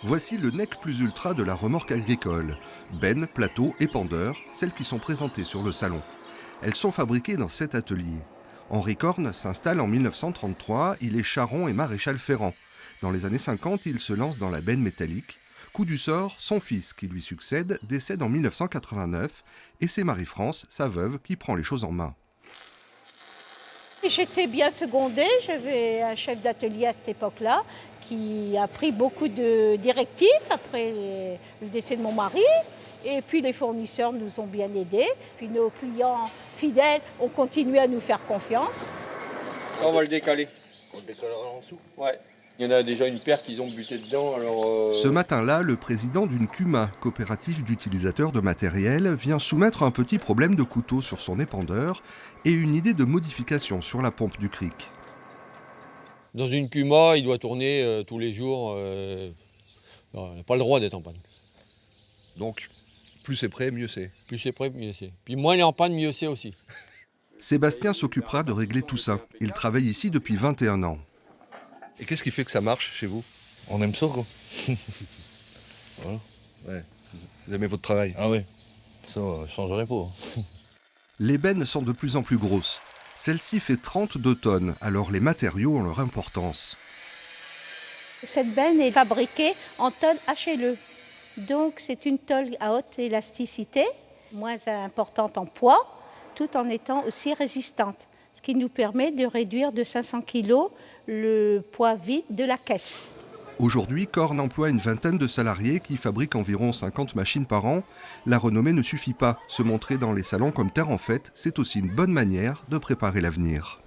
Voici le nec plus ultra de la remorque agricole. Benne, plateau et pendeur, celles qui sont présentées sur le salon. Elles sont fabriquées dans 7 ateliers. Henri Corne s'installe en 1933, il est charron et maréchal ferrant. Dans les années 50, il se lance dans la benne métallique. Coup du sort, son fils qui lui succède décède en 1989 et c'est Marie-France, sa veuve, qui prend les choses en main. J'étais bien secondée, j'avais un chef d'atelier à cette époque-là qui a pris beaucoup de directives après le décès de mon mari. Et puis les fournisseurs nous ont bien aidés. Puis nos clients fidèles ont continué à nous faire confiance. Ça, on va le décaler. On le décalera en dessous. Ouais. Il y en a déjà une paire qu'ils ont buté dedans. Alors Ce matin-là, le président d'une CUMA, coopérative d'utilisateurs de matériel, vient soumettre un petit problème de couteau sur son épandeur et une idée de modification sur la pompe du cric. dans une Cuma, il doit tourner tous les jours. On n'a pas le droit d'être en panne. Donc, plus c'est prêt, mieux c'est. Plus c'est prêt, mieux c'est. Puis moins il est en panne, mieux c'est aussi. Sébastien s'occupera de régler tout ça. Il travaille ici depuis 21 ans. Et qu'est-ce qui fait que ça marche chez vous? On aime ça, quoi. Voilà. Ouais. Vous aimez votre travail? Ah oui, ça, je changerai pas. Les bennes sont de plus en plus grosses. Celle-ci fait 32 tonnes, alors les matériaux ont leur importance. Cette benne est fabriquée en tôle HLE. Donc c'est une tôle à haute élasticité, moins importante en poids, tout en étant aussi résistante. Ce qui nous permet de réduire de 500 kg le poids vide de la caisse. Aujourd'hui, Corne emploie une vingtaine de salariés qui fabriquent environ 50 machines par an. La renommée ne suffit pas. Se montrer dans les salons comme terre en fête, c'est aussi une bonne manière de préparer l'avenir.